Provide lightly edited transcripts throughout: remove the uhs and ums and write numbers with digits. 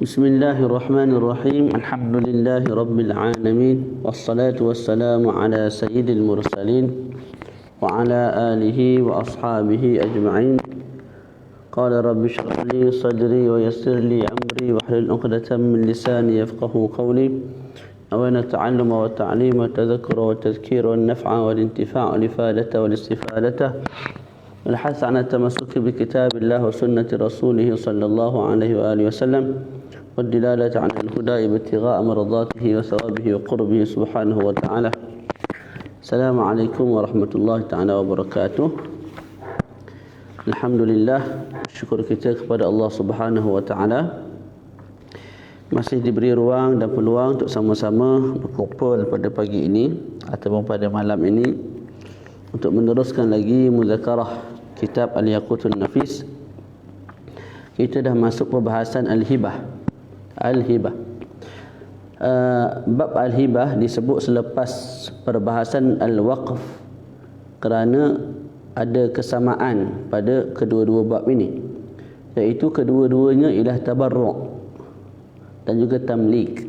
Bismillahirrahmanirrahim. Alhamdulillahi rabbil alamin. Wassalatu wassalamu ala sayyidil mursalin wa ala alihi wa ashabihi ajma'in. Qala rabbi shrah li sadri wa yassir li amri wahlul 'uqdatam min lisani yafqahu qawli. Awana ta'alluma wa ta'lima, tadhakkura wa tadhkira, wan naf'a wal intifa'a wal ifadata wal istifadata. الحث على التمسك بكتاب الله وسنة رسوله صلى الله عليه وآله وسلم والدلالة على الهدى ابتغاء مرضاته وثوابه وقربه سبحانه وتعالى. السلام عليكم ورحمة الله تعالى وبركاته. Alhamdulillah, syukur kita kepada Allah Subhanahu wa taala masih diberi ruang dan peluang untuk sama-sama berkumpul pada pagi ini ataupun pada malam ini untuk meneruskan lagi muzakarah kitab Al-Yaqutul Nafis. Kita dah masuk pembahasan Al-Hibah. Bab Al-Hibah disebut selepas perbahasan Al-Waqf kerana ada kesamaan pada kedua-dua bab ini, iaitu kedua-duanya ialah tabarru' dan juga tamlik.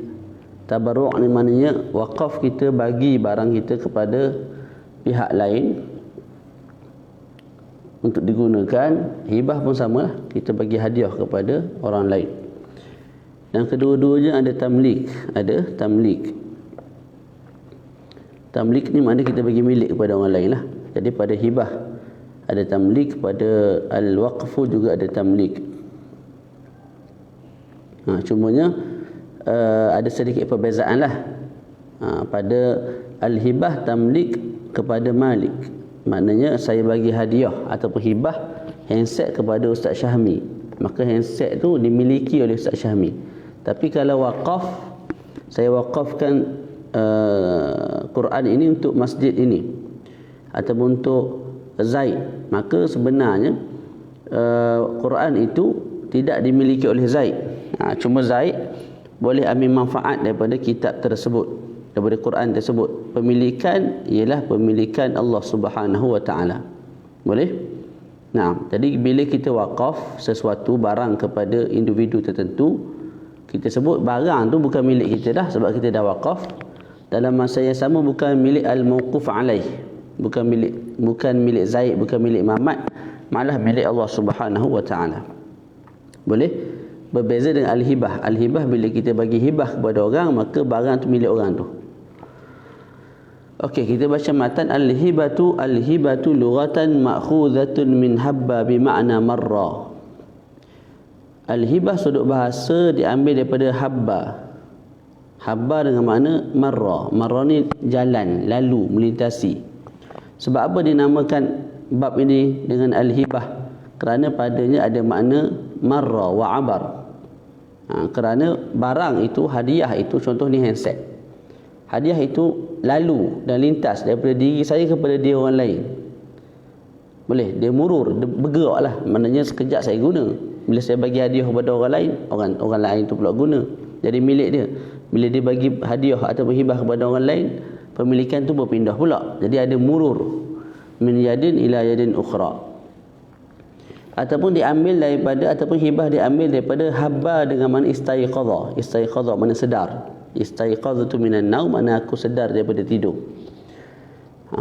Tabarru' ni maknanya wakaf kita bagi barang kita kepada pihak lain untuk digunakan. Hibah pun sama lah, kita bagi hadiah kepada orang lain. Dan kedua-duanya ada tamlik. Tamlik ni maknanya kita bagi milik kepada orang lain lah. Jadi pada hibah ada tamlik, pada al-waqfu juga ada tamlik. Cumanya ada sedikit perbezaan lah. Pada al-hibah tamlik kepada malik, maknanya saya bagi hadiah ataupun hibah handset kepada Ustaz Syahmi, maka handset tu dimiliki oleh Ustaz Syahmi. Tapi kalau wakaf, saya wakafkan Quran ini untuk masjid ini ataupun untuk Zaid, maka sebenarnya Quran itu tidak dimiliki oleh Zaid. Cuma Zaid boleh ambil manfaat daripada kitab tersebut, daripada Quran tersebut. Pemilikan ialah pemilikan Allah Subhanahu wa taala. Boleh? Jadi bila kita wakaf sesuatu barang kepada individu tertentu, kita sebut barang tu bukan milik kita dah, sebab kita dah wakaf. Dalam masa yang sama bukan milik al-mauquf alaih, bukan milik Zaid, bukan milik Muhammad, malah milik Allah Subhanahu wa taala. Boleh? Berbeza dengan al-hibah. Al-hibah bila kita bagi hibah kepada orang, maka barang tu milik orang tu. Okey, kita baca matan. Al-hibatu lughatan ma'khuzatun min habba bima'na marra. Al-hibah sudut bahasa diambil daripada habba. Habba dengan makna marra. Marra ni jalan, lalu, melintasi. Sebab apa dinamakan bab ini dengan al-hibah? Kerana padanya ada makna marra wa abar. Kerana barang itu, hadiah itu, contoh ni handset. Hadiah itu lalu dan lintas daripada diri saya kepada dia orang lain. Boleh, dia murur, dia bergerak lah. Maknanya sekejap saya guna. Bila saya bagi hadiah kepada orang lain, orang lain tu pula guna. Jadi milik dia. Bila dia bagi hadiah ataupun hibah kepada orang lain, pemilikan tu berpindah pula. Jadi ada murur min yadin ila yadin ukhra. Ataupun diambil daripada, ataupun hibah diambil daripada habba dengan makna istaiqadha. Istaiqadha makna sedar. Istaiqadhtu minan naum, makna aku sedar daripada tidur.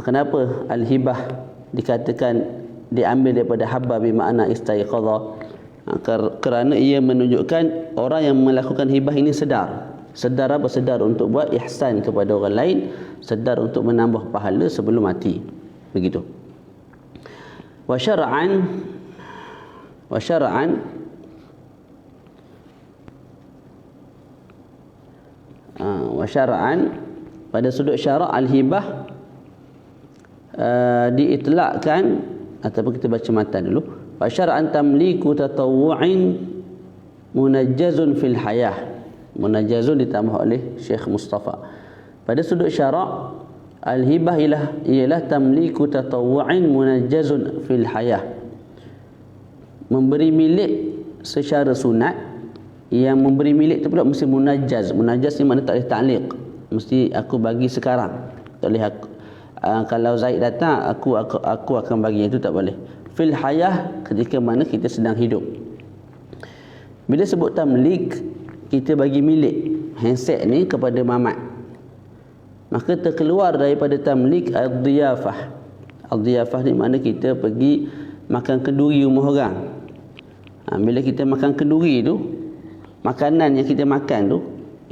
Kenapa al-hibah dikatakan diambil daripada habba bermakna istaiqadha? Kerana ia menunjukkan orang yang melakukan hibah ini sedar. Sedar apa? Sedar untuk buat ihsan kepada orang lain, sedar untuk menambah pahala sebelum mati. Begitu. Wa syara'an pada sudut syarak al-hibah diitlakkan, ataupun kita baca matan dulu. Wa syara'an tamliku tatawwu'in munajjazun fil hayah. Munajjazun ditambah oleh Syekh Mustafa. Pada sudut syarak al-hibah ialah tamliku tatawwu'in munajjazun fil hayah. Memberi milik secara sunat. Yang memberi milik tu pula mesti munajjaz. Munajjaz ni makna tak boleh ta'liq, mesti aku bagi sekarang. Tak boleh aku, kalau Zaid datang aku akan bagi, itu tak boleh. Fil hayah, ketika mana kita sedang hidup. Bila sebut tamlik, kita bagi milik handset ni kepada mamat, maka terkeluar daripada tamlik ad-diyafah. Ad-diyafah ni makna kita pergi makan kenduri rumah orang. Bila kita makan kenduri tu, makanan yang kita makan tu,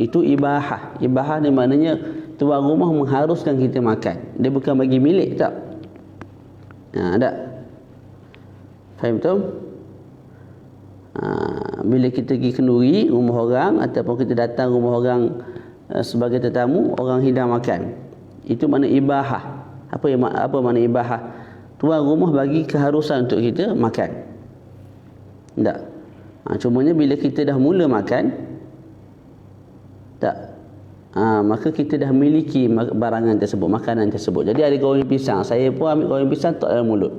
itu ibahah. Ibahah ni maknanya tuan rumah mengharuskan kita makan. Dia bukan bagi milik, tak? Tak? Faham betul? Bila kita pergi kenduri rumah orang ataupun kita datang rumah orang sebagai tetamu, orang hidang makan, itu makna ibahah. Apa makna ibahah? Tuan rumah bagi keharusan untuk kita makan. Tak? Cumanya bila kita dah mula makan, tak? Maka kita dah miliki barangan tersebut, makanan tersebut. Jadi ada goreng pisang, saya pun ambil goreng pisang letak dalam mulut.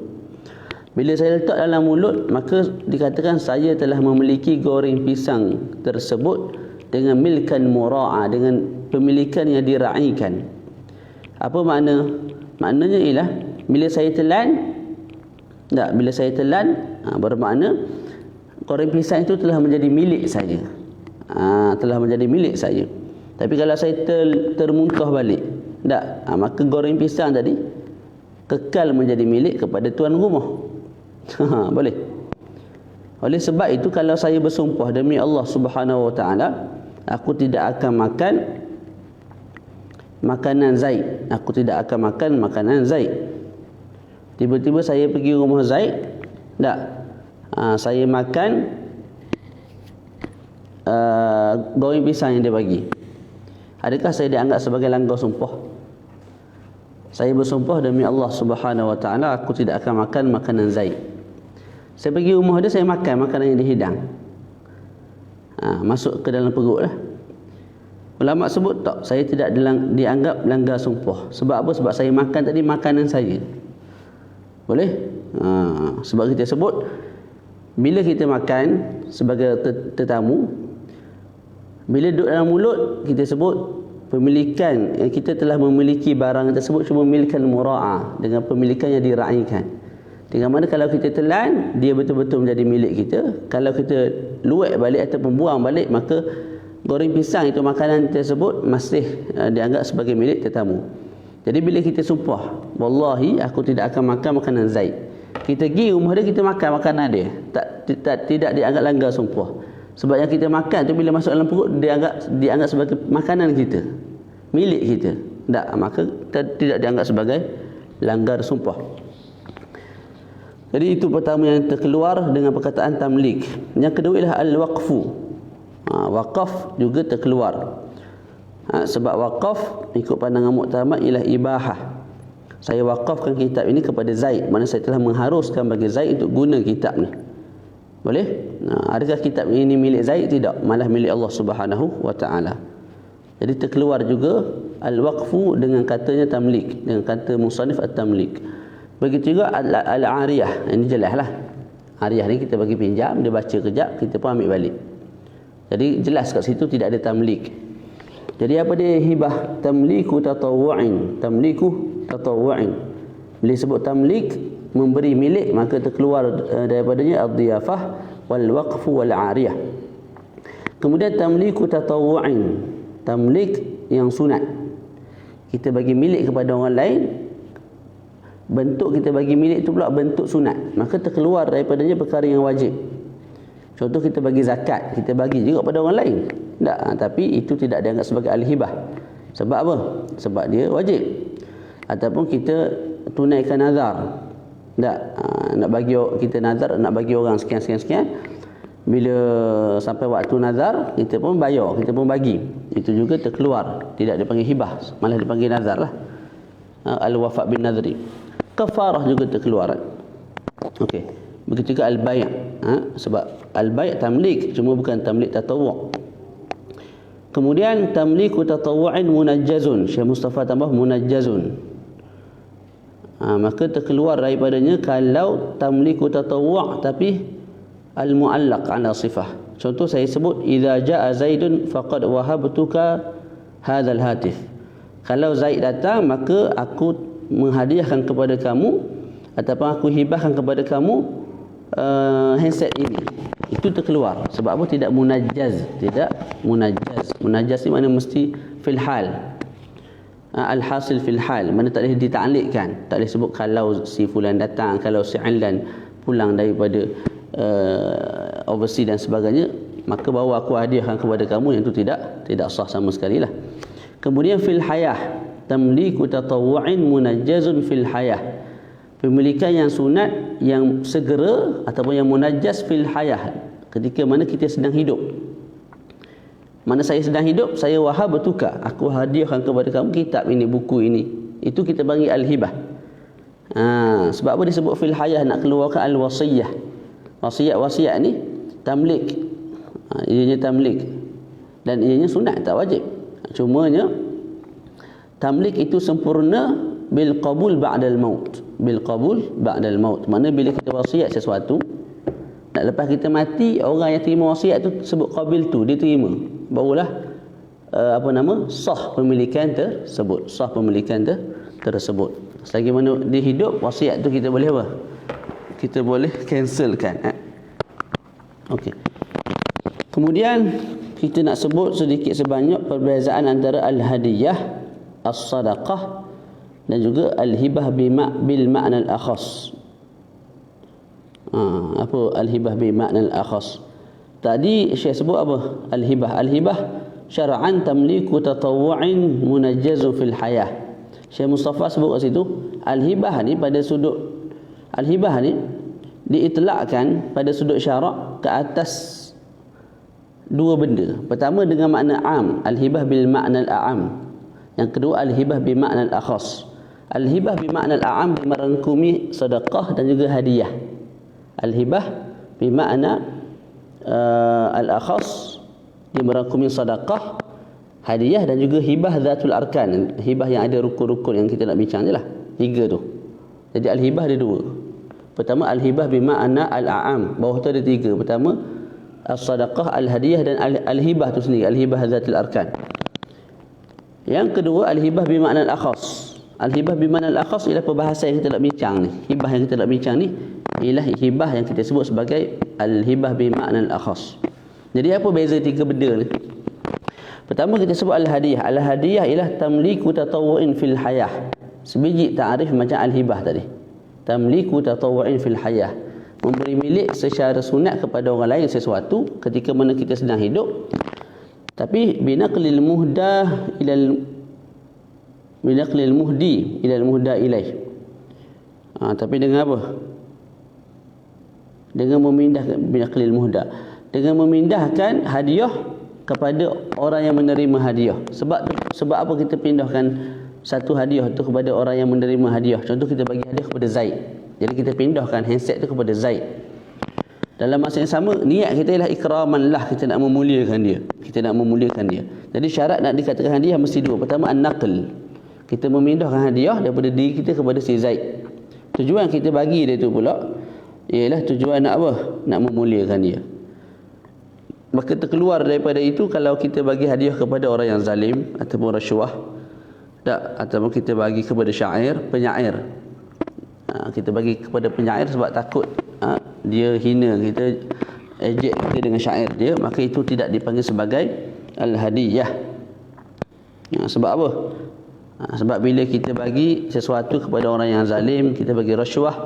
Bila saya letak dalam mulut, maka dikatakan saya telah memiliki goreng pisang tersebut dengan milkan mura'a, dengan pemilikan yang diraikan. Apa makna? Maknanya ialah bila saya telan, tak, bila saya telan, bermakna goreng pisang itu telah menjadi milik saya. Telah menjadi milik saya. Tapi kalau saya termuntah balik, tak, maka goreng pisang tadi kekal menjadi milik kepada tuan rumah. Boleh. Oleh sebab itu, kalau saya bersumpah demi Allah Subhanahu wa taala, aku tidak akan makan makanan Zaid. Aku tidak akan makan makanan Zaid. Tiba-tiba saya pergi rumah Zaid, tak, saya makan goreng pisang yang dia bagi. Adakah saya dianggap sebagai langgar sumpah? Saya bersumpah demi Allah Subhanahu wa taala, aku tidak akan makan makanan Zaid. Saya pergi rumah dia, saya makan makanan yang dihidang. Masuk ke dalam perut lah. Ulama sebut tak, saya tidak dianggap langgar sumpah. Sebab apa? Sebab saya makan tadi makanan saya. Boleh? Sebab kita sebut, bila kita makan sebagai tetamu, bila duduk dalam mulut, kita sebut pemilikan, kita telah memiliki barang tersebut cuma milikan mura'a, dengan pemilikan yang diraikan. Dengan mana kalau kita telan, dia betul-betul menjadi milik kita. Kalau kita luak balik ataupun buang balik, maka goreng pisang itu, makanan tersebut masih dianggap sebagai milik tetamu. Jadi bila kita sumpah, wallahi aku tidak akan makan makanan Zaid, kita pergi rumah dia, kita makan makanan dia, tidak dianggap langgar sumpah. Sebab yang kita makan tu bila masuk dalam perut, dianggap sebagai makanan kita, milik kita. Tak, maka tidak dianggap sebagai langgar sumpah. Jadi itu pertama yang terkeluar dengan perkataan tamlik. Yang kedua ialah al-waqfu. Waqaf juga terkeluar. Sebab waqaf ikut pandangan muktamad ialah ibahah. Saya waqafkan kitab ini kepada Zaid, mana saya telah mengharuskan bagi Zaid untuk guna kitab ni. Boleh? Adakah kitab ini milik Zaid? Tidak, malah milik Allah Subhanahu wa taala. Jadi terkeluar juga al-waqfu dengan katanya tamlik, dengan kata musannif at-tamlik. Begitu juga al-ariyah. Ini jelaslah. Ariyah ni kita bagi pinjam, dia baca kejap, kita pun ambil balik. Jadi jelas kat situ tidak ada tamlik. Jadi apa dia hibah? Tamliku tatawu'in. Tamliku tatawu'in. Bila sebut tamlik, memberi milik, maka terkeluar daripadanya ad-diyafah wal waqfu wal ariyah. Kemudian tamliku tatawu'in. Tamlik yang sunat. Kita bagi milik kepada orang lain, bentuk kita bagi milik itu pula bentuk sunat, maka terkeluar daripadanya perkara yang wajib. Contoh kita bagi zakat, kita bagi juga pada orang lain, tak, tapi itu tidak dianggap sebagai al-hibah. Sebab apa? Sebab dia wajib. Ataupun kita tunaikan nazar, tak, nak bagi kita nazar, nak bagi orang sekian. Bila sampai waktu nazar, kita pun bayar, kita pun bagi. Itu juga terkeluar, tidak dipanggil hibah, malah dipanggil nazar lah. Al-wafa' bin nadri. Kafarah juga terkeluar. Okey. Begitu juga al-bay'. Sebab al-bay' tamlik, cuma bukan tamlik tatawwu'. Kemudian tamliku tatawwu'in munajjazun. Syekh Mustafa tambah munajjazun. Maka terkeluar daripadanya kalau tamliku tatawwu' tapi al-mu'allaq ala sifah. Contoh saya sebut idza jaa Zaidun faqad wahabtuka hadzal hatif. Kalau Zaid datang, maka aku menghadiahkan kepada kamu ataupun aku hibahkan kepada kamu handset ini. itu terkeluar. Sebab apa? Tidak munajjaz. Tidak munajjaz. Munajjaz ni mana mesti fil hal. Al-hasil fil hal, mana tak boleh dita'liqkan. Tak boleh sebut kalau si fulan datang, kalau si Ilan pulang daripada overseas dan sebagainya, maka bawa aku hadiahkan kepada kamu, yang itu tidak sah sama sekali lah. Kemudian fil hayah, tamliku tatawwu'in munajjazun fil hayah, pemilikan yang sunat yang segera ataupun yang munajjaz fil hayah, ketika mana kita sedang hidup. Mana saya sedang hidup, saya wahab bertukar, aku hadiahkan kepada kamu kitab ini, buku ini, itu kita bagi al-hibah. Sebab apa disebut fil hayah, nak keluarkan al-wasiyah. Wasiat ni tamlik, ianya tamlik, dan ianya sunat, tak wajib. Cumanya tamlik itu sempurna bil qabul ba'dal maut. Bil qabul ba'dal maut, mana bila kita wasiat sesuatu, nak lepas kita mati, orang yang terima wasiat tu sebut qabil tu, dia terima, barulah sah pemilikan tersebut. Sah pemilikan tersebut. Selagi mana dia hidup, wasiat tu kita boleh apa? Kita boleh cancelkan. Okey. Kemudian kita nak sebut sedikit sebanyak perbezaan antara al-hadiyah, as-sadaqah dan juga al-hibah bil ma'na al-akhas. Apa al-hibah bil ma'na al-akhas? Tadi Syekh sebut apa? Al-hibah. Al-hibah syar'an tamliku tatawwu'in munajjazun fil hayah. Syekh Mustafa sebut kat situ, al-hibah ni pada sudut al-hibah ni diitlakkan pada sudut syarak ke atas dua benda. Pertama dengan makna am, al-hibah bil ma'na al-a'am. Yang kedua al-hibah bi ma'na al-akhas. Al-hibah bi ma'na al-a'am merangkumi sedekah dan juga hadiah. Al-hibah bi ma'na al-akhas dia merangkumi sedekah, hadiah dan juga hibah zatul arkan, hibah yang ada rukun-rukun yang kita nak bincang je lah. 3 tu. Jadi al-hibah ada 2. Pertama al-hibah bi ma'na al-a'am, bawah tu ada 3. Pertama as-sadaqah, al-hadiah dan al-hibah tu sendiri, al-hibah zatul arkan. Yang kedua al-hibah bi ma'na al-akhas. Al-hibah bi ma'na al-akhas ialah perbahasan yang kita nak bincang ni. Hibah yang kita nak bincang ni ialah hibah yang kita sebut sebagai al-hibah bi ma'na al-akhas. Jadi apa beza 3 benda ni? Pertama kita sebut al-hadiah. Al-hadiah ialah tamliku tatawwu'in fil hayah. Sebiji ta'rif macam al-hibah tadi. Tamliku tatawwu'in fil hayah, memberi milik secara sunat kepada orang lain sesuatu ketika mana kita sedang hidup, tapi binaqlil muhdah ilal binaqlil muhdi ilal muhda ilaih. Tapi dengan apa? Dengan memindahkan binaqlil muhda, dengan memindahkan hadiah kepada orang yang menerima hadiah. Sebab apa kita pindahkan satu hadiah tu kepada orang yang menerima hadiah? Contoh kita bagi hadiah kepada Zaid, jadi kita pindahkan handset tu kepada Zaid. Dalam masa yang sama, niat kita ialah ikraman lah, kita nak memuliakan dia. Kita nak memuliakan dia. Jadi syarat nak dikatakan hadiah mesti 2. Pertama an-naql, kita memindahkan hadiah daripada diri kita kepada si Zaid. Tujuan kita bagi dia tu pula ialah tujuan nak apa? Nak memuliakan dia. Maka terkeluar daripada itu kalau kita bagi hadiah kepada orang yang zalim ataupun rasuah, ataupun kita bagi kepada penyair. Kita bagi kepada penyair sebab takut dia hina kita, ejek kita dengan syair dia, maka itu tidak dipanggil sebagai al-hadiyah. Sebab apa? Sebab bila kita bagi sesuatu kepada orang yang zalim, kita bagi rasuah,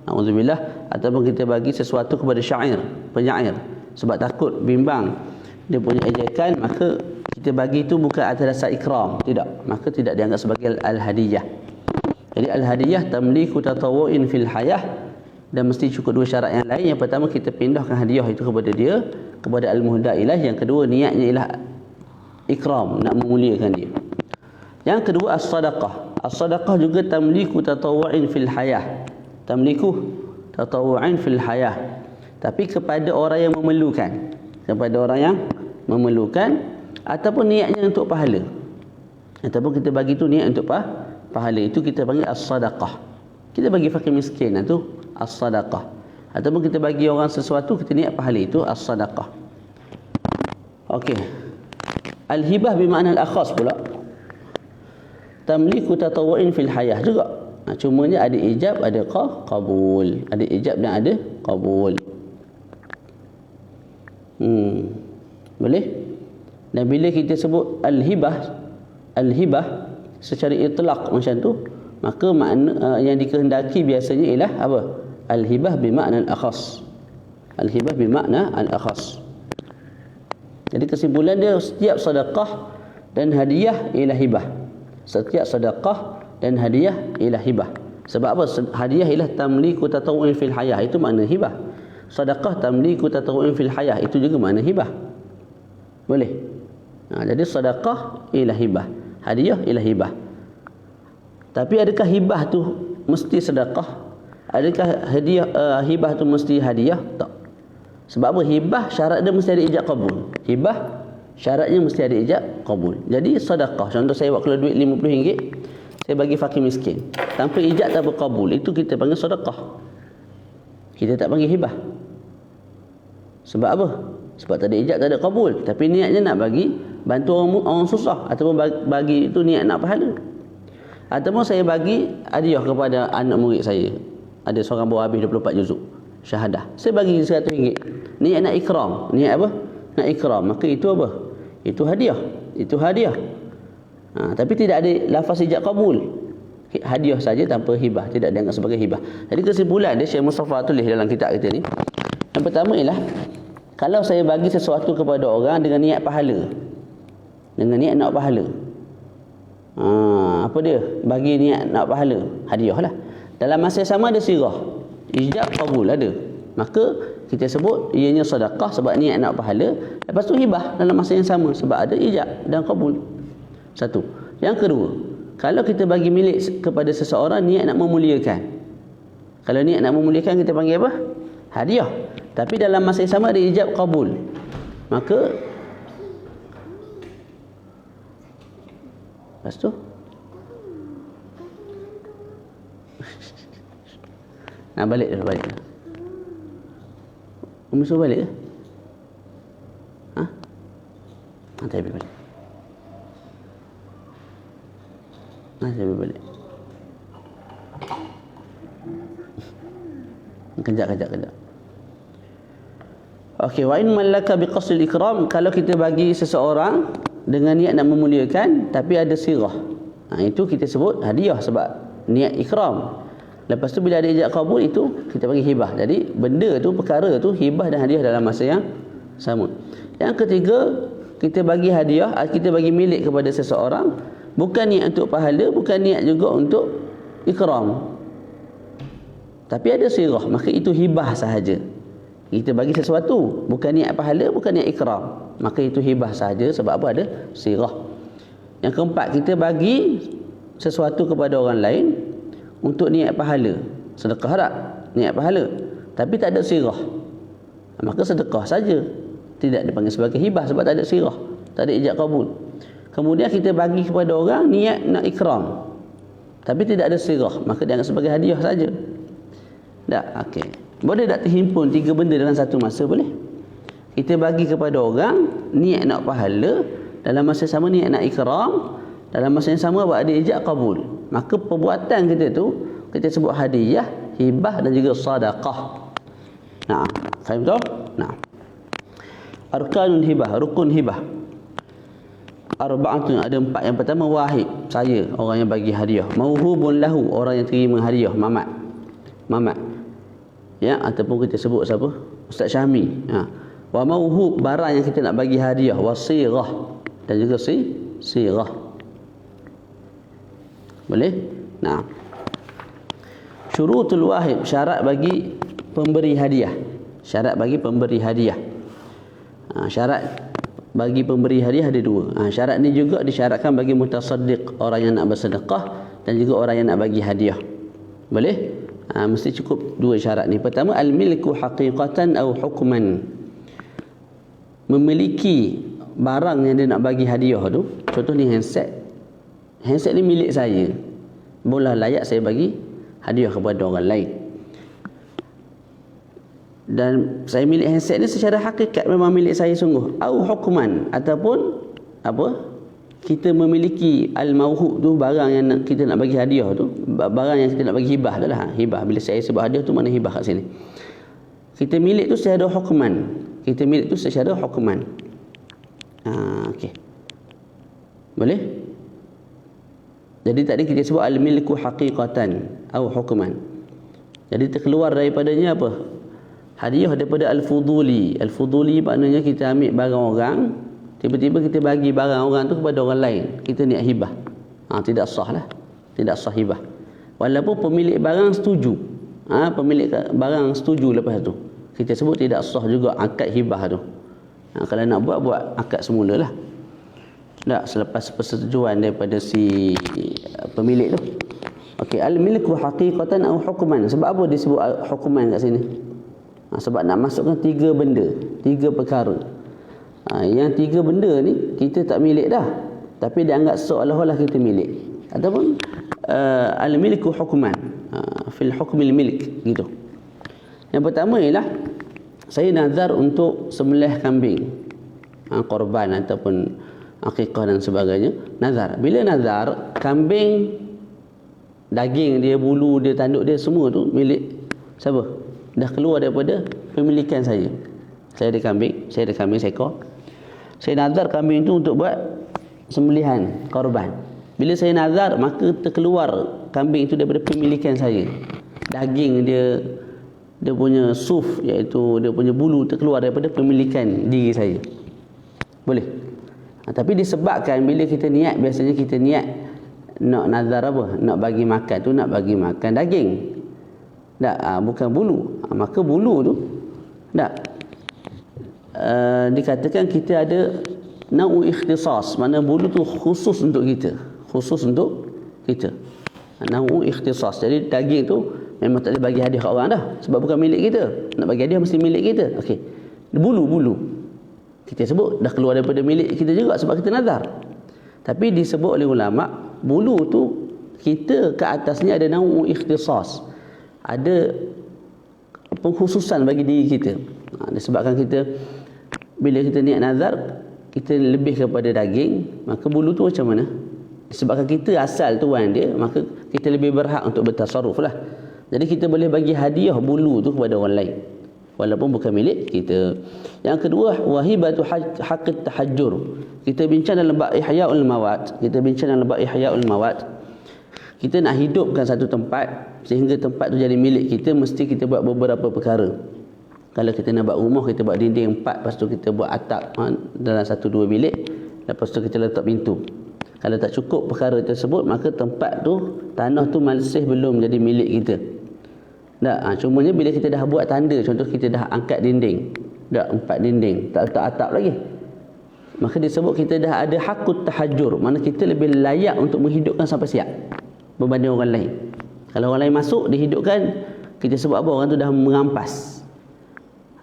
auzubillah, ataupun kita bagi sesuatu kepada penyair sebab takut bimbang dia punya ejekan, maka kita bagi itu bukan atas dasar ikram, tidak, maka tidak dianggap sebagai al-hadiyah. Jadi al-hadiyah tamliku tatawwu'in fil hayah, dan mesti cukup 2 syarat yang lain. Yang pertama kita pindahkan hadiah itu kepada dia, kepada al-muhda ilaih. Yang kedua niatnya ialah ikram, nak memuliakan dia. Yang kedua as-sadaqah. As-sadaqah juga tamliku tatawwu'in fil hayah. Tamliku tatawwu'in fil hayah, tapi kepada orang yang memerlukan, kepada orang yang memerlukan, ataupun niatnya untuk pahala, ataupun kita bagi tu niat untuk pahala, itu kita panggil as-sadaqah. Kita bagi fakir miskin, itu as-sadaqah. Ataupun kita bagi orang sesuatu, kita niat pahala, itu as-sadaqah. Okey. Al-hibah bermakna al-akhas pula, tamliku tatawwu'in fil hayah juga. Cumanya ada ijab, ada qabul. Ada ijab dan ada qabul. Boleh? Dan bila kita sebut al-hibah secara itlaq macam tu, maka makna yang dikehendaki biasanya ialah apa? Al-hibah bermakna al-akhas. Al-hibah bermakna al-akhas. Jadi kesimpulan dia, setiap sedekah dan hadiah ialah hibah. Setiap sedekah dan hadiah ialah hibah. Sebab apa? Hadiah ialah tamliku tatawu'in fil hayah, itu makna hibah. Sedekah tamliku tatawu'in fil hayah, itu juga makna hibah. Boleh? Jadi sedekah ialah hibah, hadiah ialah hibah. Tapi adakah hibah tu mesti sedekah? Adakah hibah tu mesti hadiah? Tak. Sebab apa? Hibah syarat dia mesti ada ijab qabul. Hibah syaratnya mesti ada ijab qabul. Jadi sedekah, contoh saya buat keluar duit RM50, saya bagi fakir miskin tanpa ijab tanpa qabul, itu kita panggil sedekah. Kita tak panggil hibah. Sebab apa? Sebab tak ada ijab, tak ada qabul, tapi niatnya nak bagi, bantu orang susah, ataupun bagi itu niat nak pahala. Ataupun saya bagi hadiah kepada anak murid saya, ada seorang baru habis 24 juzuk syahadah, saya bagi RM100, niat nak ikram. Niat apa? Nak ikram. Maka itu apa? Itu hadiah. Itu hadiah. Tapi tidak ada lafaz ijab qabul. Hadiah saja tanpa hibah, tidak dianggap sebagai hibah. Jadi kesimpulan dia, Syekh Mustafa tulis dalam kitab kita ni, yang pertama ialah, kalau saya bagi sesuatu kepada orang dengan niat pahala, dengan niat nak pahala, apa dia? Bagi niat nak pahala, hadiah lah. Dalam masa yang sama ada sirah, ijab qabul ada, maka kita sebut ianya sedekah sebab niat nak pahala. Lepas tu hibah dalam masa yang sama sebab ada ijab dan qabul. Satu. Yang kedua, kalau kita bagi milik kepada seseorang niat nak memuliakan, kalau niat nak memuliakan kita panggil apa? Hadiah. Tapi dalam masa yang sama ada ijab qabul, maka lepas tu balik dah, balik dah. Umi suruh balik ke? Tak boleh balik. Saya boleh balik. Kejap. Okey, wa in mallaka biqasdil ikram, kalau kita bagi seseorang dengan niat nak memuliakan tapi ada sirah, itu kita sebut hadiah sebab niat ikram. Lepas tu bila ada ijab qabul, itu kita bagi hibah. Jadi benda tu, perkara tu, hibah dan hadiah dalam masa yang sama. Yang ketiga, kita bagi hadiah, kita bagi milik kepada seseorang, bukan niat untuk pahala, bukan niat juga untuk ikram, tapi ada sirah, maka itu hibah sahaja. Kita bagi sesuatu, bukan niat pahala, bukan niat ikram, maka itu hibah sahaja sebab apa? Ada sirah. Yang keempat, kita bagi sesuatu kepada orang lain untuk niat pahala, sedekah tak? Niat pahala, tapi tak ada sirah, maka sedekah saja, tidak dipanggil sebagai hibah sebab tak ada sirah, tak ada ijab qabul. Kemudian kita bagi kepada orang niat nak ikram, tapi tidak ada sirah, maka dianggap sebagai hadiah saja. Tak? Okey. Boleh tak terhimpun tiga benda dalam satu masa? Boleh. Kita bagi kepada orang niat nak pahala, dalam masa sama niat nak ikram, dalam masa yang sama ada ijab qabul, maka perbuatan kita tu kita sebut hadiah, hibah dan juga sedekah. Faham tak? Arkanul hibah, rukun hibah arba'atun, ada 4. Yang pertama, wahid, saya, orang yang bagi hadiah. Mauhubun lahu, orang yang terima hadiah, mamat. Ya, ataupun kita sebut siapa? Ustaz Syahmi. Wa mauhub, barang yang kita nak bagi hadiah. Wasirah, dan juga sirah. Boleh? Syurutul wahid, syarat bagi pemberi hadiah. Syarat bagi pemberi hadiah. Syarat bagi pemberi hadiah ada 2. Syarat ni juga disyaratkan bagi mutasaddiq, orang yang nak bersedekah, dan juga orang yang nak bagi hadiah. Boleh? Mesti cukup 2 syarat ni. Pertama, al-milku haqiqatan atau hukman. Memiliki barang yang dia nak bagi hadiah tu. Contoh ni handset. Handset ni milik saya, boleh layak saya bagi hadiah kepada orang lain. Dan saya milik handset ni secara hakikat memang milik saya sungguh. Au hukman, ataupun apa? Kita memiliki al-mauhub tu, barang yang kita nak bagi hadiah tu, barang yang kita nak bagi hibah tu lah. Hibah, bila saya sebut hadiah tu mana hibah kat sini. Kita milik tu secara hukman. Kita milik tu secara hukuman. Okey. Boleh? Jadi tadi kita sebut al-milku haqiqatan atau hukuman. Jadi terkeluar daripadanya apa? Hadiah daripada al-fuduli. Al-fuduli maknanya kita ambil barang orang, tiba-tiba kita bagi barang orang tu kepada orang lain. Kita niat hibah. Tidak sah lah. Tidak sah hibah. Walaupun pemilik barang setuju. Pemilik barang setuju lepas tu. Kita sebut tidak sah juga akad hibah tu. Kalau nak buat akad semula lah. Tak, selepas persetujuan daripada si pemilik tu. Okey, al-milku haqiqatan atau hukuman. Sebab apa disebut hukuman kat sini? Sebab nak masukkan 3 benda, 3 perkara. Yang 3 benda ni kita tak milik dah, tapi dianggap seolah-olah kita milik. Ataupun al-milku hukuman, fil hukmil milk gitu. Yang pertama ialah saya nazar untuk sembelih kambing, korban ataupun akikah dan sebagainya. Nazar. Bila nazar, kambing, daging dia, bulu dia, tanduk dia, semua tu milik siapa? Dah keluar daripada pemilikan saya. Saya ada kambing seekor. Saya nazar kambing tu untuk buat sembelihan korban. Bila saya nazar, maka terkeluar kambing itu daripada pemilikan saya. Daging dia, dia punya suf, iaitu dia punya bulu, terkeluar daripada pemilikan diri saya. Boleh? Tapi disebabkan bila kita niat, biasanya kita niat nak nazar apa? Nak bagi makan tu, nak bagi makan daging. Tak, bukan bulu. Maka bulu tu tak, dikatakan kita ada nau ikhtisas. Mana bulu tu khusus untuk kita. Khusus untuk kita. Nau ikhtisas. Jadi daging tu memang tak boleh bagi hadiah kat orang dah. Sebab bukan milik kita. Nak bagi hadiah mesti milik kita. Okey. Bulu. Kita sebut dah keluar daripada milik kita juga sebab kita nazar. Tapi disebut oleh ulama, bulu tu kita ke atasnya ada nau ikhtisas. Ada pengkhususan bagi diri kita. Disebabkan kita bila kita niat nazar, kita lebih kepada daging, maka bulu tu macam mana? Disebabkan kita asal tuan dia, maka kita lebih berhak untuk bertasarruf lah. Jadi kita boleh bagi hadiah bulu tu kepada orang lain, walaupun bukan milik kita. Yang kedua, wahibatu haqqit tahajjur. Kita bincang dalam bab Ihya'ul Mawat. Kita nak hidupkan satu tempat sehingga tempat tu jadi milik kita, mesti kita buat beberapa perkara. Kalau kita nak buat rumah, kita buat dinding 4, lepas tu kita buat atap dalam 1-2 bilik, lepas tu kita letak pintu. Kalau tak cukup perkara tersebut, maka tempat tu, tanah tu masih belum jadi milik kita. Tak, cumanya bila kita dah buat tanda, contoh kita dah angkat dinding, dah 4 dinding, tak letak atap lagi, maka disebut kita dah ada hakut tahajur. Mana kita lebih layak untuk menghidupkan sampai siap berbanding orang lain. Kalau orang lain masuk dihidupkan, kita sebut apa? Orang tu dah merampas.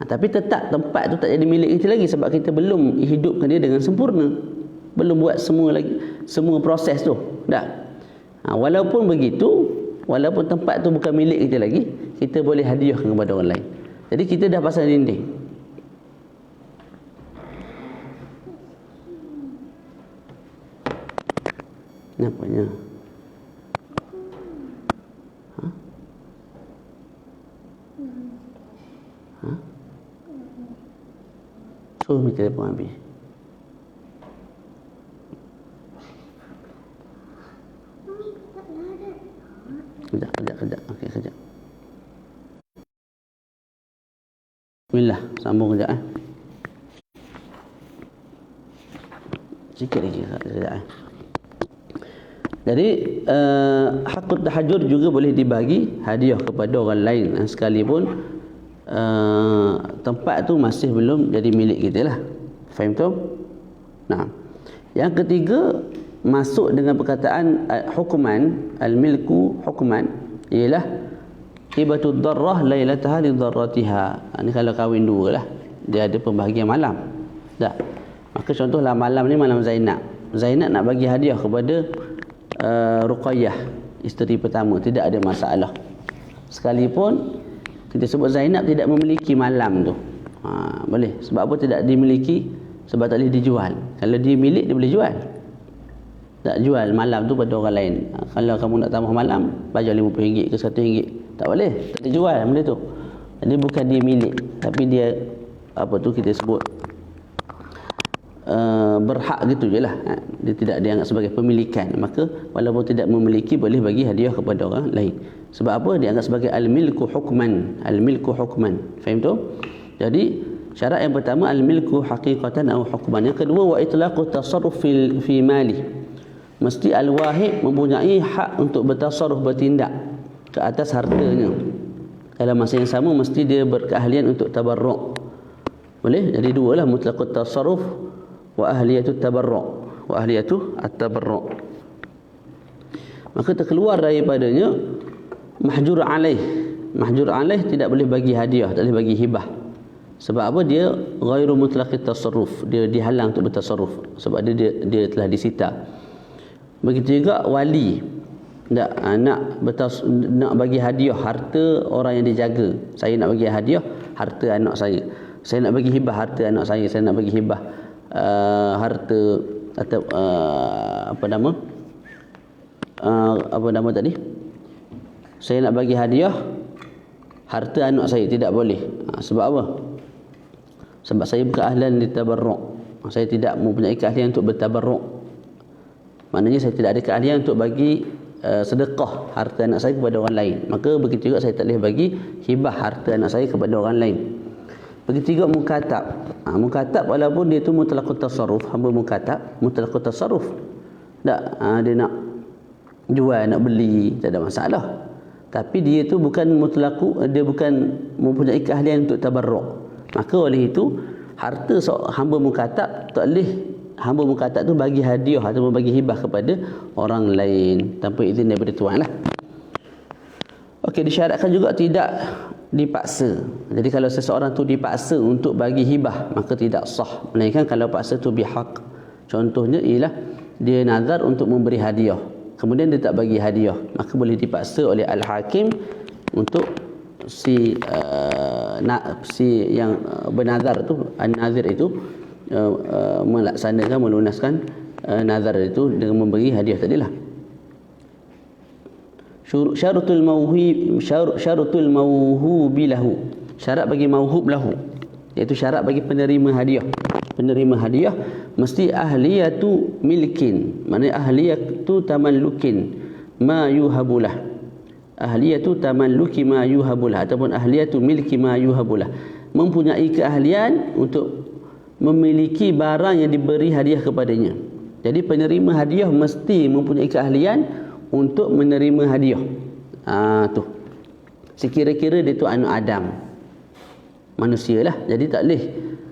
Tapi tetap tempat tu tak jadi milik kita lagi sebab kita belum hidupkan dia dengan sempurna. Belum buat semua proses tu. Tak. Walaupun begitu, walaupun tempat tu bukan milik kita lagi, kita boleh hadiahkan kepada orang lain. Jadi kita dah pasang dinding. Napanya? Suruh minta telefon habis. Kejap. Okey, kejap. Bismillah, sambung kejap. Sikit lagi kejap. Jadi hakut tahajur juga boleh dibagi hadiah kepada orang lain, sekalipun tempat tu masih belum jadi milik kita lah. Faham tu? Nah, yang ketiga, masuk dengan perkataan hukuman, al-milku hukuman, ialah hibatud darrah lailataha li darratiha. Ini kalau kahwin dua lah, dia ada pembahagian malam. Tak. Maka contohlah malam ni malam Zainab. Zainab nak bagi hadiah kepada Ruqayyah, isteri pertama, tidak ada masalah. Sekalipun kita sebut Zainab tidak memiliki malam tu, boleh. Sebab apa tidak dimiliki? Sebab tak boleh dijual. Kalau dia milik, dia boleh jual. Tak jual malam tu pada orang lain. Kalau kamu nak tambah malam, bayar RM50 ke RM1, tak boleh, tak dijual benda tu. Jadi bukan dia milik, tapi dia apa tu kita sebut berhak gitu je lah. Dia tidak dianggap sebagai pemilikan, maka walaupun tidak memiliki boleh bagi hadiah kepada orang lain. Sebab apa? Dianggap sebagai al-milku hukman. Al-milku hukman. Faham tu? Jadi syarat yang pertama al-milku haqiqatan atau hukman. Yang kedua wa itlaqu tasarruf fi mali. Mesti al-wahid mempunyai hak untuk bertasarruf, bertindak ke atas hartanya. Dalam masa yang sama mesti dia berkeahlian untuk tabarruk. Boleh? Jadi dua lah, mutlaqut tasarruf wa ahliyatut tabarruk. Wa ahliyatu at-tabarruk. Maka terkeluar daripadanya mahjur alaih. Mahjur alaih tidak boleh bagi hadiah, tak boleh bagi hibah. Sebab apa? Dia ghairu mutlaqit tasarruf. Dia dihalang untuk bertasarruf sebab dia telah disita. Begitu juga wali. Nak bagi hadiah harta orang yang dijaga. Saya nak bagi hadiah harta anak saya. Saya nak bagi hibah harta anak saya. Saya nak bagi hibah harta atau apa nama tadi? Saya nak bagi hadiah harta anak saya, tidak boleh. Sebab apa? Sebab saya berkeahlian di tabarruk. Saya tidak mempunyai keahlian untuk bertabarruk. Maknanya saya tidak ada keahlian untuk bagi sedekah harta anak saya kepada orang lain. Maka begitu juga saya tak boleh bagi hibah harta anak saya kepada orang lain. Begitu juga mukatab. Mukatab walaupun dia tu mutlaqut tasarruf, hamba mukatab, mutlaqut tasarruf. Tak, dia nak jual, nak beli, tak ada masalah. Tapi dia tu bukan mutlaqu, dia bukan mempunyai keahlian untuk tabarruk. Maka oleh itu harta hamba mukatab tak boleh hamba mukatab tu bagi hadiah atau bagi hibah kepada orang lain tanpa izin daripada tuan lah. Okey, disyaratkan juga tidak dipaksa. Jadi kalau seseorang tu dipaksa untuk bagi hibah, maka tidak sah. Melainkan kalau paksa tu bihaq. Contohnya ialah dia nazar untuk memberi hadiah, kemudian dia tak bagi hadiah, maka boleh dipaksa oleh al-hakim untuk si yang bernazar tu, an-nazir itu melaksanakan, melunaskan nazar itu dengan memberi hadiah tadilah. Syaratul mauhubi lahu. Syarat bagi mauhub lahu, iaitu syarat bagi penerima hadiah. Penerima hadiah mesti ahliyatu milkin. Maknanya ahliyatu tamallukin ma yuhabulah. Ahliyatu tamalluki ma yuhabulah ataupun ahliyatu milki ma yuhabulah. Mempunyai keahlian untuk memiliki barang yang diberi hadiah kepadanya. Jadi penerima hadiah mesti mempunyai keahlian untuk menerima hadiah. Tu. Sekira-kira dia tu anak Adam, manusia lah. Jadi tak boleh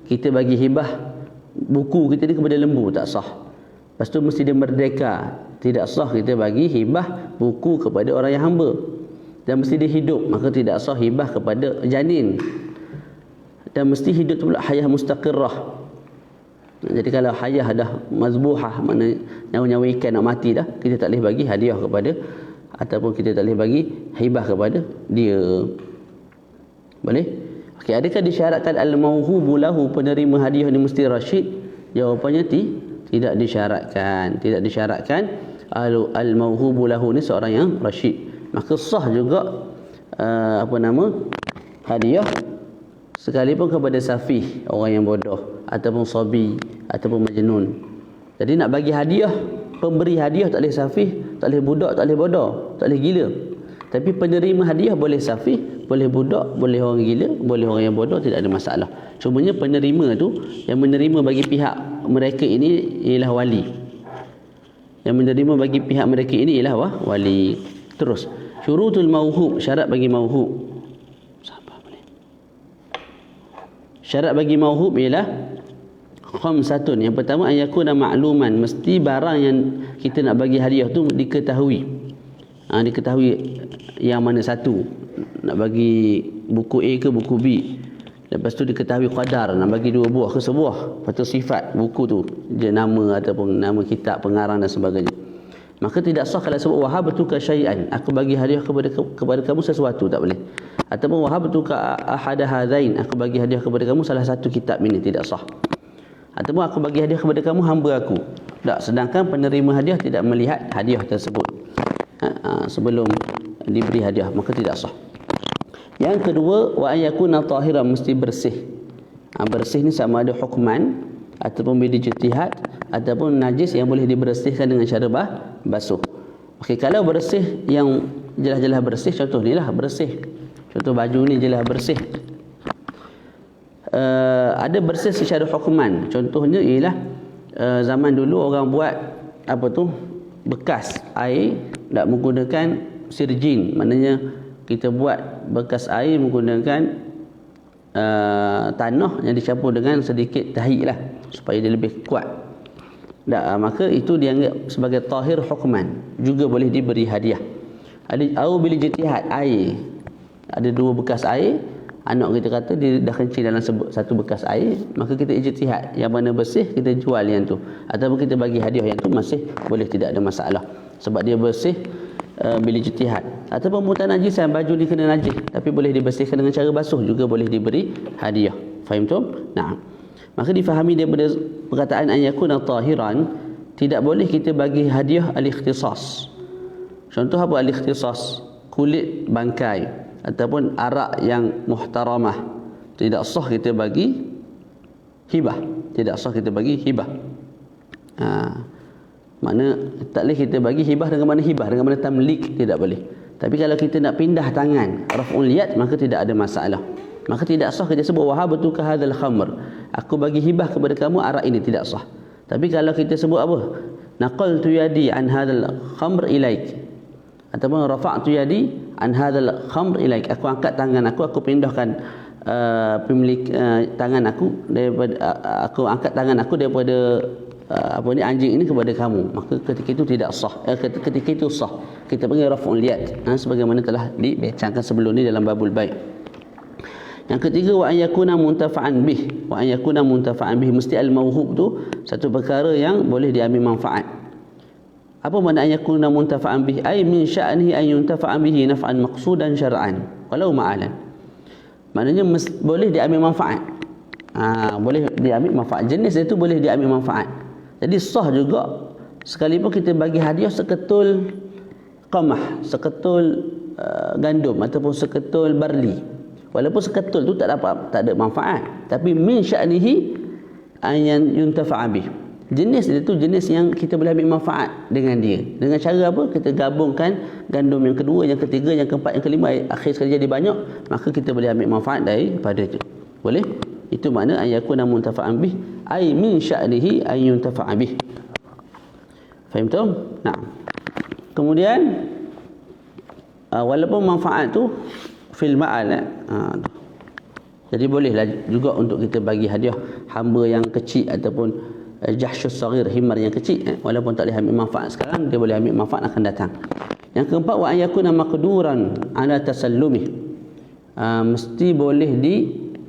kita bagi hibah buku kita ni kepada lembu, tak sah. Lepas tu mesti dia merdeka, tidak sah kita bagi hibah buku kepada orang yang hamba. Dan mesti dia hidup, maka tidak sah hibah kepada janin. Dan mesti hidup tu pula hayah mustaqirrah. Jadi kalau hayah dah mazbuhah, makna nyawa-nyawa ikan nak mati dah, kita tak boleh bagi hadiah kepada, ataupun kita tak boleh bagi hibah kepada dia. Boleh? Okey, adakah disyaratkan al-mauhubu lahu, penerima hadiah ni mesti rasyid? Jawapannya tidak disyaratkan. Tidak disyaratkan al-mauhubu lahu ni seorang yang rasyid. Maka sah juga hadiah sekalipun kepada safih, orang yang bodoh, ataupun sabi, ataupun majnun. Jadi nak bagi hadiah, pemberi hadiah tak boleh safih, tak boleh budak, tak boleh bodoh, tak boleh gila. Tapi penerima hadiah boleh safih, boleh budak, boleh orang gila, boleh orang yang bodoh, tidak ada masalah. Cumanya penerima tu, yang menerima bagi pihak mereka ini ialah wali. Yang menerima bagi pihak mereka ini ialah wali. Terus, syurutul mauhub, syarat bagi mauhub. Syarat bagi mauhub ialah khamsatun. Yang pertama, ayakuna ma'luman, mesti barang yang kita nak bagi hadiah tu diketahui. Diketahui yang mana satu. Nak bagi buku A ke buku B. Lepas tu diketahui qadar, nak bagi 2 buah ke sebuah. Lepas tu sifat buku tu, dia nama ataupun nama kitab, pengarang dan sebagainya. Maka tidak sah kalau sebut wahabtuka syai'an, aku bagi hadiah kepada kamu sesuatu, tak boleh. Ataupun wahabtuka ahada hadain, aku bagi hadiah kepada kamu salah satu kitab ini, tidak sah. Ataupun aku bagi hadiah kepada kamu hamba aku. Tak, sedangkan penerima hadiah tidak melihat hadiah tersebut sebelum diberi hadiah, maka tidak sah. Yang kedua, wa ayyakuna tahiran, mesti bersih. Bersih ni sama ada hukman ataupun bil-ijtihad ataupun najis yang boleh dibersihkan dengan cara basuh. Okey, kalau bersih yang jelas-jelas bersih, contoh ni lah bersih. Contoh baju ni jelas bersih. Ada bersih secara hukman. Contohnya ialah zaman dulu orang buat apa tu, bekas air tak menggunakan sirjin. Maknanya kita buat bekas air menggunakan tanah yang dicampur dengan sedikit tahi lah supaya dia lebih kuat. Maka itu dianggap sebagai tahir hukman, juga boleh diberi hadiah. Au bil ijtihad, air. Ada dua bekas air, anak kita kata dia dah kencing dalam satu bekas air, maka kita ijtihad yang mana bersih kita jual yang tu, ataupun kita bagi hadiah yang tu, masih boleh, tidak ada masalah sebab dia bersih bil ijtihad. Ataupun mutanajisan, baju ni kena najis tapi boleh dibersihkan dengan cara basuh, juga boleh diberi hadiah. Faham tu? Nah, maka difahami daripada perkataan an yakuna tahiran, tidak boleh kita bagi hadiah al-ikhtisas. Contoh apa al-ikhtisas? Kulit bangkai ataupun arak yang muhtaramah, tidak sah kita bagi hibah, tidak sah kita bagi hibah. Makna tak boleh kita bagi hibah dengan mana hibah, dengan mana tamlik, tidak boleh. Tapi kalau kita nak pindah tangan, raf'ul yad, maka tidak ada masalah. Maka tidak sah kita sebut wahabtuka hadzal khamr, aku bagi hibah kepada kamu arak ini, tidak sah. Tapi kalau kita sebut apa, naqaltu yadi an hadzal khamr ilaik, ataupun rafa'tu yadi an hadzal khamr ilaik, aku angkat tangan aku pindahkan pemilik tangan aku daripada aku angkat tangan aku daripada anjing ini kepada kamu, maka ketika itu tidak sah. Ketika itu sah, kita panggil raf'ul yad, sebagaimana telah dibincangkan sebelum ni dalam babul bai'. Yang ketiga, wa an yakuna muntafa'an bih. Wa an yakuna muntafa'an bih, mesti al-mauhub tu satu perkara yang boleh diambil manfaat. Apa makna an yakuna muntafa'an bih? Ai min sya'nihi an yuntafa'an bihi naf'an maqsudan syar'an walau ma'alan. Maknanya boleh diambil manfaat. Boleh diambil manfaat. Jenis itu boleh diambil manfaat. Jadi sah juga sekalipun kita bagi hadiah seketul qamah, seketul gandum ataupun seketul barli. Walaupun seketul tu tak ada manfaat, tapi min sya'nihi an yuntafa'a bih. Jenis itu jenis yang kita boleh ambil manfaat dengan dia. Dengan cara apa? Kita gabungkan gandum yang kedua, yang ketiga, yang keempat, yang kelima, akhir sekali jadi banyak, maka kita boleh ambil manfaat daripada itu. Boleh? Itu makna an yakuna muntafa'an bih, ai min sya'nihi an yuntafa'a bih. Faham tu? Nah. Kemudian walaupun manfaat tu fil ma'al, jadi bolehlah juga untuk kita bagi hadiah hamba yang kecil ataupun jahsyus saghir, himar yang kecil, walaupun tak boleh ambil manfaat sekarang, dia boleh ambil manfaat akan datang. Yang keempat, wa an yakuna maqduran ala tasallumih, mesti boleh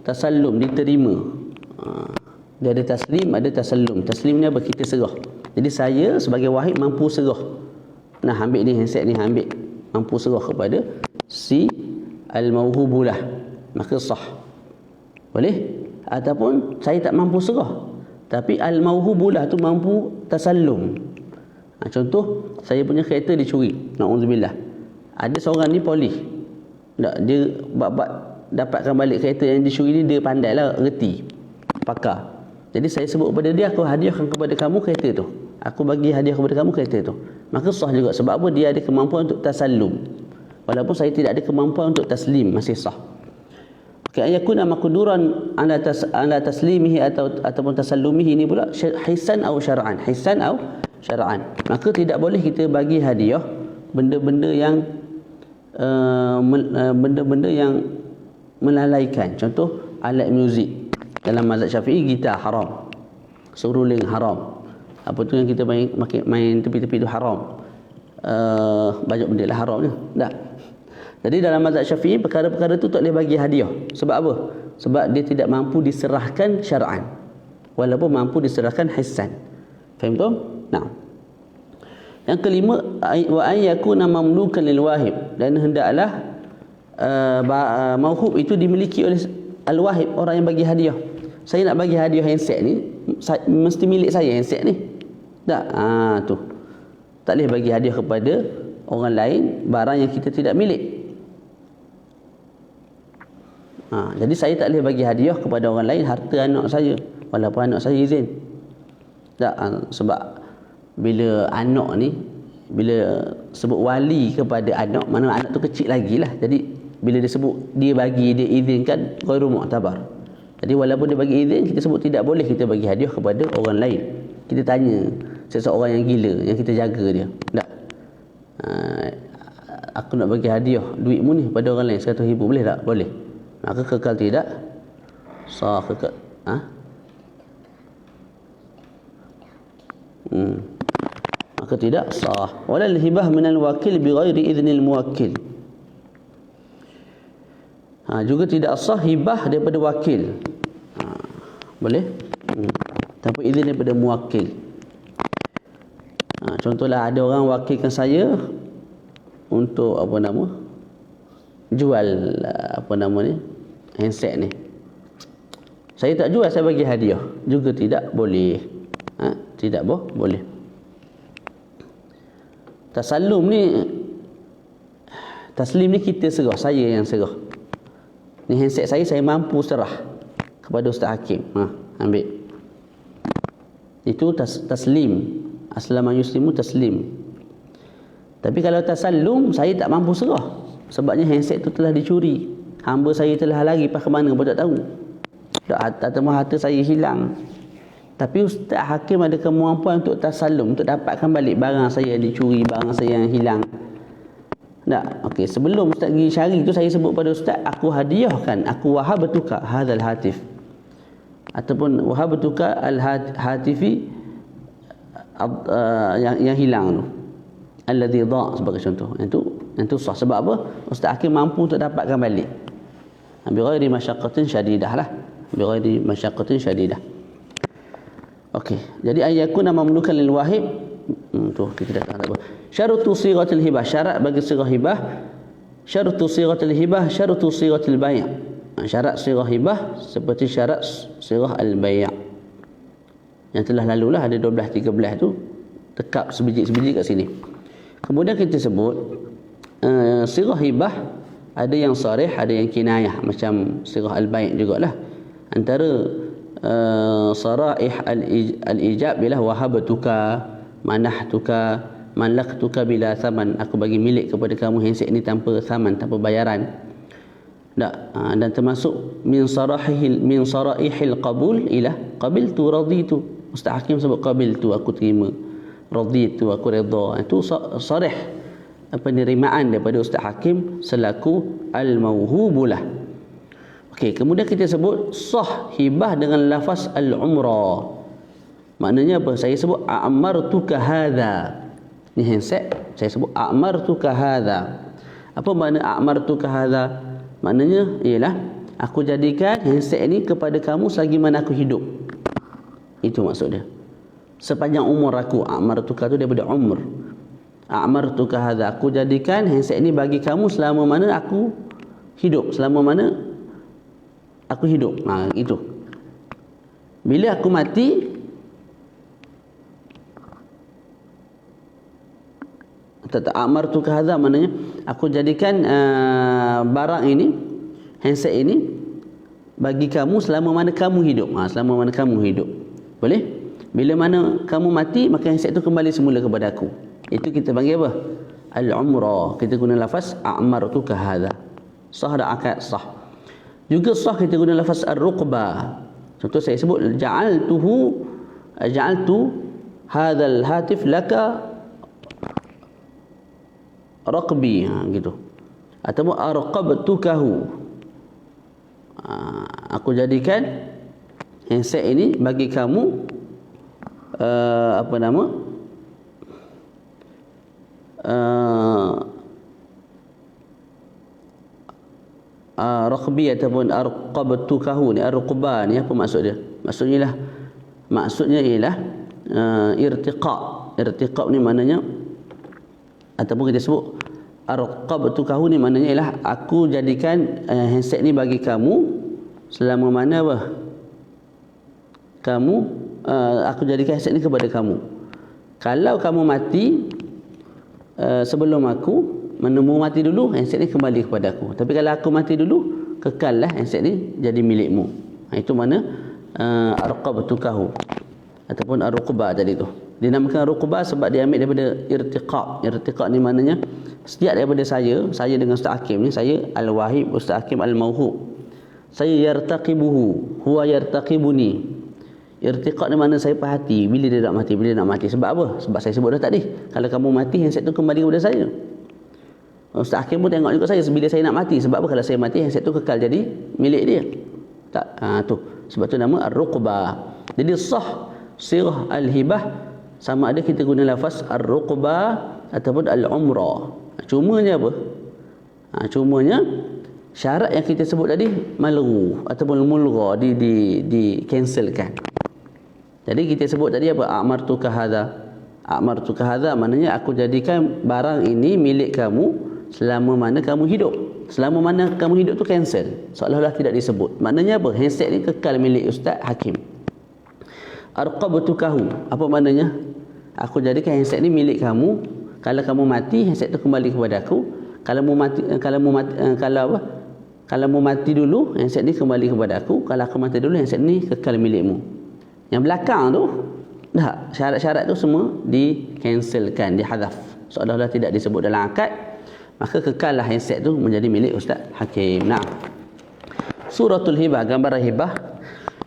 tasallum, diterima. Dia ada taslim, ada tasallum. Taslim ni apa? Kita serah. Jadi saya sebagai wahid mampu serah, nah ambil ni handset ni, ambil, mampu serah kepada si al-mauhubulah, maka sah. Boleh? Ataupun saya tak mampu serah, tapi al-mauhubulah tu mampu tasallum. Contoh, saya punya kereta dicuri, na'udzubillah. Ada seorang ni polis, dia dapatkan balik kereta yang dicuri ni, dia pandai lah, reti, pakar. Jadi saya sebut kepada dia, aku hadiahkan kepada kamu kereta tu, aku bagi hadiah kepada kamu kereta tu, maka sah juga. Sebab apa? Dia ada kemampuan untuk tasallum, walaupun saya tidak ada kemampuan untuk taslim, masih sah. Yakuna maqduran ala taslimihi ataupun tasallumihi, ini pula hisan atau syar'an, hisan atau syar'an. Maka tidak boleh kita bagi hadiah benda-benda yang melalaikan. Contoh alat muzik, dalam mazhab Syafi'i gitar haram, seruling haram, apa tu yang kita main tepi-tepi tu haram, banyak benda lah haramnya. Tak. Jadi dalam mazhab Syafi'i perkara-perkara tu tak boleh bagi hadiah. Sebab apa? Sebab dia tidak mampu diserahkan syar'an, walaupun mampu diserahkan hisan. Faham tu? Nah. Yang kelima, wa an yakuna mamlukan lil wahib, dan hendaklah mauhub itu dimiliki oleh al-wahib, orang yang bagi hadiah. Saya nak bagi hadiah handset ni, mesti milik saya handset ni. Tak? Tu. Tak boleh bagi hadiah kepada orang lain barang yang kita tidak milik. Jadi saya tak boleh bagi hadiah kepada orang lain harta anak saya walaupun anak saya izin. Tak, sebab bila anak ni, bila sebut wali kepada anak, mana anak tu kecil lagi lah. Jadi bila dia sebut, dia bagi, dia izinkan, ghairu mu'tabar. Jadi walaupun dia bagi izin, kita sebut tidak boleh kita bagi hadiah kepada orang lain. Kita tanya seseorang yang gila, yang kita jaga dia. Tak, aku nak bagi hadiah duitmu ni pada orang lain 100,000, boleh tak? Boleh. Maka kekal tidak sah. Kekal maka tidak sah. Walal hibah minal wakil bighairi idznil muwakkil. Juga tidak sah hibah daripada wakil. Boleh? Tanpa izin daripada muwakkil. Contohlah ada orang wakilkan saya untuk jual handset ni. Saya tak jual, saya bagi hadiah. Juga tidak boleh. Tidak boleh. Taslim ni kita serah, saya yang serah. Ni handset saya mampu serah kepada Ustaz Hakim. Ambil. Itu taslim. Aslama yuslimu taslim. Tapi kalau tasallum, saya tak mampu serah. Sebabnya handset tu telah dicuri. Hamba saya telah lari ke mana pun tak tahu. Harta saya hilang. Tapi Ustaz Hakim ada kemampuan untuk tasallum, untuk dapatkan balik barang saya yang dicuri, barang saya yang hilang. Tak? Okey, sebelum Ustaz pergi cari tu, saya sebut pada Ustaz, aku hadiahkan, aku wahabtuka hadzal hatif. Ataupun wahabtuka al-hatifi yang hilang tu. Alladhi dha' sebagai contoh. Yang tu sah. Sebab apa? Ustaz Hakim mampu untuk dapatkan balik. Bi ghairi masyaqqatin syadidah lah. Bi ghairi masyaqqatin syadidah. Okey, jadi ayyakuna mamlukan lil wahib. Tu kita dah tahu. Syarutu sighatil hibah, syarat bagi sigah hibah. Syarutu sighatil hibah, syarutu sighatil bai'. Syarat sigah hibah seperti syarat sigah al-bai'. Yang telah lalulah ada 12 13 tu. Tekap sebiji-sebiji kat sini. Kemudian kita sebut sigah hibah ada yang sarih, ada yang kinayah, macam sigah al-bai' jugalah. Antara saraih al-ijab bila wahabtuka, manahtuka, malaktuka bila thaman, aku bagi milik kepada kamu handset ni tanpa thaman, tanpa bayaran. Dan termasuk min saraihil qabul ila qabiltu raditu. Ustaz Hakim sebut qabiltu, aku terima, raditu, aku redha. Itu sarih penerimaan daripada Ustaz Hakim selaku al-mauhubulah. Okey, kemudian kita sebut sah hibah dengan lafaz al-umrah. Maknanya apa? Saya sebut a'martuka hadza. Ni handset, saya sebut a'martuka hadza. Apa makna a'martuka hadza? Maknanya ialah aku jadikan handset ni kepada kamu selagi mana aku hidup. Itu maksud dia. Sepanjang umur aku, a'martuka tu daripada umur. A'martuka hadza, aku jadikan handset ni bagi kamu selama mana aku hidup, selama mana aku hidup. Itu. Bila aku mati, amartuka hadza maknanya aku jadikan barang ini, handset ini bagi kamu selama mana kamu hidup. Selama mana kamu hidup. Boleh? Bila mana kamu mati, maka handset itu kembali semula kepada aku. Itu kita panggil apa? Al-umrah. Kita guna lafaz amartuka hadza. Sah dan akad sah. Juga sah kita guna lafaz ar-ruqbah. Contoh saya sebut ja'altu hadzal hatif laka raqbi, gitu. Atau arqabtukahu, aku jadikan handset ini bagi kamu raqbi ataupun arqabtukahu. Ni arqba ni apa maksud dia? Maksudnya ialah irtiqa. Irtiqa ni maknanya, ataupun kita sebut arqabtukahu ni maknanya ialah aku jadikan handset ni bagi kamu selama mana apa? Aku jadikan handset ni kepada kamu. Kalau kamu mati sebelum aku mati dulu, handset ni kembali kepada aku. Tapi kalau aku mati dulu, kekallah handset ni jadi milikmu. Itu mana arqabtukahu ataupun ar-ruqbah tadi tu. Dinamakan ruqbah sebab dia ambil daripada irtiqaq. Irtiqaq ni maknanya setiap daripada saya dengan Ustaz Hakim ni, saya Al-Wahib, Ustaz Hakim Al-Mauhub. Saya yartaqibuhu, huwa yartaqibuni. Irtiqaq ni mana saya perhati bila dia nak mati, bila dia nak mati. Sebab apa? Sebab saya sebut dah tadi, kalau kamu mati handset tu kembali kepada saya. Ustaz Hakim pun tengok juga saya bila saya nak mati. Sebab apa? Kalau saya mati handset tu kekal jadi milik dia. Tak, tu. Sebab tu nama ar-ruqbah. Jadi sah sirah al-hibah sama ada kita guna lafaz ar-ruqbah ataupun al-umrah. Cumanya apa? Cumanya syarat yang kita sebut tadi malghu ataupun mulgha di cancelkan. Jadi kita sebut tadi apa? Amartuka hadza. Amartuka hadza maknanya aku jadikan barang ini milik kamu selama mana kamu hidup. Selama mana kamu hidup tu cancel. Seolah-olah tidak disebut. Maknanya apa? Handset ni kekal milik Ustaz Hakim. Arqabtukahu. Apa maknanya? Aku jadikan handset ni milik kamu. Kalau kamu mati, handset tu kembali kepada aku. Kalau mu mati dulu, handset ni kembali kepada aku. Kalau aku mati dulu, handset ni kekal milikmu. Yang belakang tu dah syarat-syarat tu semua di-cancelkan, dihadaf. Seolah-olah tidak disebut dalam akad. Maka kekallah handset tu menjadi milik Ustaz Hakim. Nah. Suratul Hibah, gambar hibah.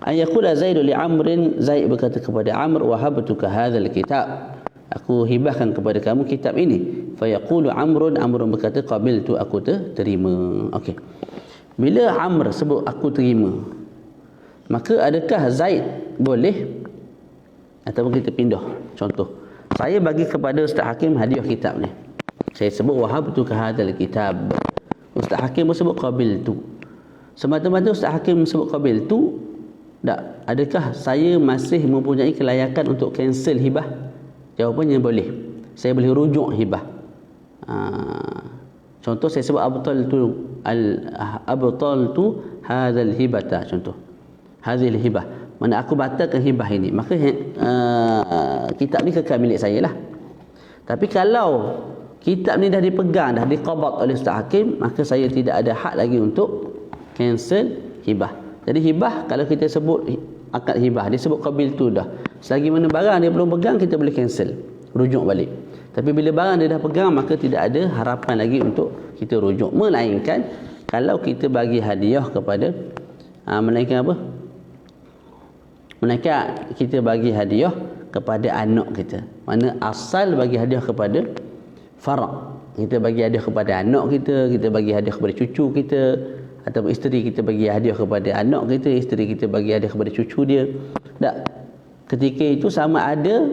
Ayaqula Zaid li Amrin, Zaid berkata kepada Amr, wahabtuka hadzal kitab. Aku hibahkan kepada kamu kitab ini. Fayaqulu Amrun, Amr berkata qabiltu, aku terima. Okey. Bila Amr sebut aku terima, maka adakah Zaid boleh ataupun kita pindah? Contoh, saya bagi kepada Ustaz Hakim hadiah kitab ni. Saya sebut wahabtuka hadzal kitab. Ustaz Hakim sebut qabiltu. Semata-mata Ustaz Hakim sebut qabiltu, tak, adakah saya masih mempunyai kelayakan untuk cancel hibah? Jawapannya boleh. Saya boleh rujuk hibah. Contoh saya sebut abtaltu hadzal hibata, contoh. Hadzal hibah. Mana aku batalkan hibah ini, maka kitab ni kekal milik saya lah. Tapi kalau kitab ni dah dipegang, dah diqabat oleh Ustaz Hakim, maka saya tidak ada hak lagi untuk cancel hibah. Jadi hibah, kalau kita sebut akad hibah, dia sebut qabiltu dah. Selagi mana barang dia belum pegang, kita boleh cancel, rujuk balik. Tapi bila barang dia dah pegang, maka tidak ada harapan lagi untuk kita rujuk. Melainkan kalau kita bagi hadiah kepada melainkan apa? Melainkan kita bagi hadiah kepada anak kita. Mana asal bagi hadiah kepada farak. Kita bagi hadiah kepada anak kita, kita bagi hadiah kepada cucu kita, ataupun isteri kita bagi hadiah kepada anak kita, isteri kita bagi hadiah kepada cucu dia. Tak. Ketika itu sama ada,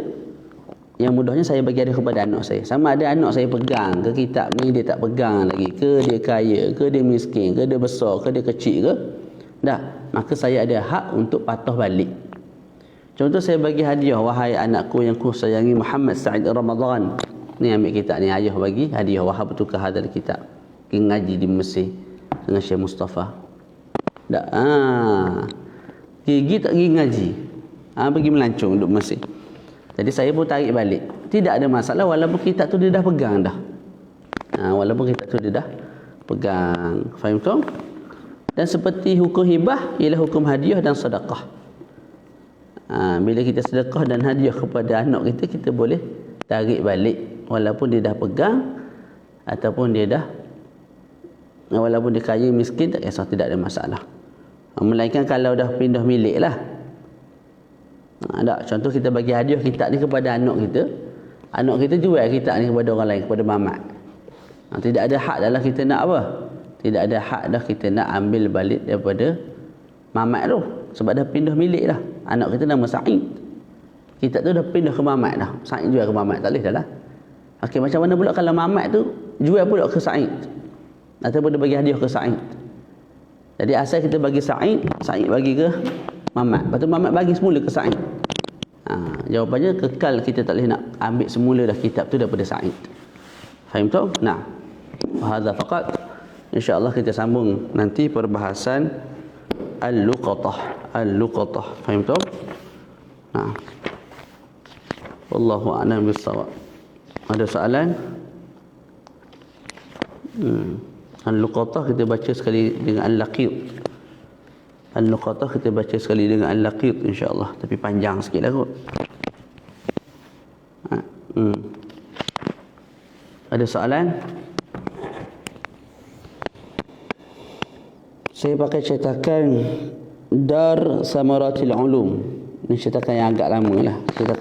yang mudahnya saya bagi hadiah kepada anak saya. Sama ada anak saya pegang ke kitab ni, dia tak pegang lagi, ke dia kaya, ke dia miskin, ke dia besar, ke dia kecil ke. Tak. Maka saya ada hak untuk patuh balik. Contoh saya bagi hadiah, wahai anakku yang ku sayangi Muhammad Said Ramadan. Ni ambil kitab ni, ayah bagi hadiah, wahabtuka hadzal kitab. Pergi ngaji di Mesir dengan Syekh Mustafa. Tak. Gigi tak pergi ngaji. Pergi melancong duduk Mesir. Jadi saya pun tarik balik. Tidak ada masalah walaupun kitab tu dia dah pegang dah. Walaupun kitab tu dia dah pegang. Faham tak? Dan seperti hukum hibah ialah hukum hadiah dan sedekah. Bila kita sedekah dan hadiah kepada anak kita, kita boleh tarik balik walaupun dia dah pegang ataupun dia dah, walaupun dia kaya miskin, tak kisah, tidak ada masalah. Melainkan kalau dah pindah milik lah. Tak, contoh kita bagi hadiah kitab ni kepada anak kita jual kitab ni kepada orang lain, kepada mamat. Tidak ada hak dah lah kita nak apa? Tidak ada hak dah kita nak ambil balik daripada mamat tu, sebab dah pindah milik dah. Anak kita nama Sa'id, kitab tu dah pindah ke mamat dah. Sa'id jual ke mamat, tak boleh dah lah. Okey, macam mana pula kalau mamat tu jual pula ke Sa'id ataupun dia bagi hadiah ke Sa'id? Jadi asal kita bagi Sa'id, Sa'id bagi ke mamat, lepas tu mamat bagi semula ke Sa'id. Jawapannya kekal, kita tak boleh nak ambil semula dah kitab tu daripada Sa'id. Faham tak? Nah, hadza faqat. InsyaAllah kita sambung nanti perbahasan Al-Luqatah. Faham tak? Nah, wallahu a'lam bissawab. Ada soalan? Al-Luqatah kita baca sekali dengan Al-Laqit. Al-Luqatah kita baca sekali dengan Al-Laqit insya-Allah, tapi panjang sikitlah kot. Ada soalan? Saya pakai cetakan Dar Samaratil Ulum. Ini cetakan yang agak lama lah.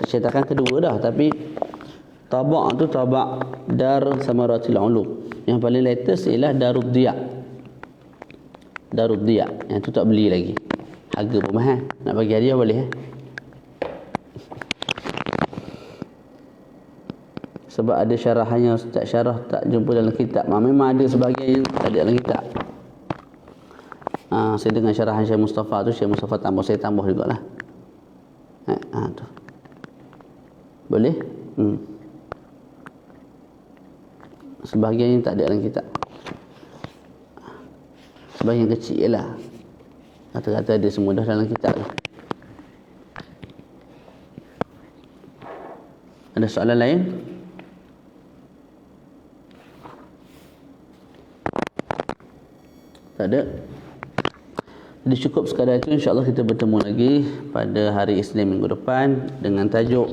Cetakan kedua dah, tapi tabak tu tabak Dar Samaratil Ulum. Yang paling latest ialah Darud Diya. Darud Diya. Yang tu tak beli lagi. Harga pun mahal. Nak bagi hadiah boleh Sebab ada syarahannya, Ustaz syarah tak jumpa dalam kitab. Memang ada sebahagian yang tak ada dalam kitab. Saya dengar syarahan Syekh Mustafa tu, Syekh Mustafa tambah, saya tambah jugalah. Tu. Boleh? Sebahagian yang tak ada dalam kitab. Sebahagian kecil lah. Kata-kata ada semua dah dalam kitab tu. Ada soalan lain? Tak ada? Jadi cukup sekadar itu. InsyaAllah kita bertemu lagi pada hari Isnin minggu depan dengan tajuk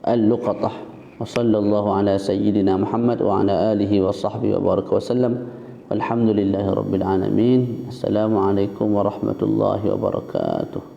Al-Luqatah. Wa sallallahu ala sayyidina Muhammad wa ala alihi wa sahbihi wa baraka wa sallam. Walhamdulillahi rabbil alamin. Assalamualaikum warahmatullahi wabarakatuh.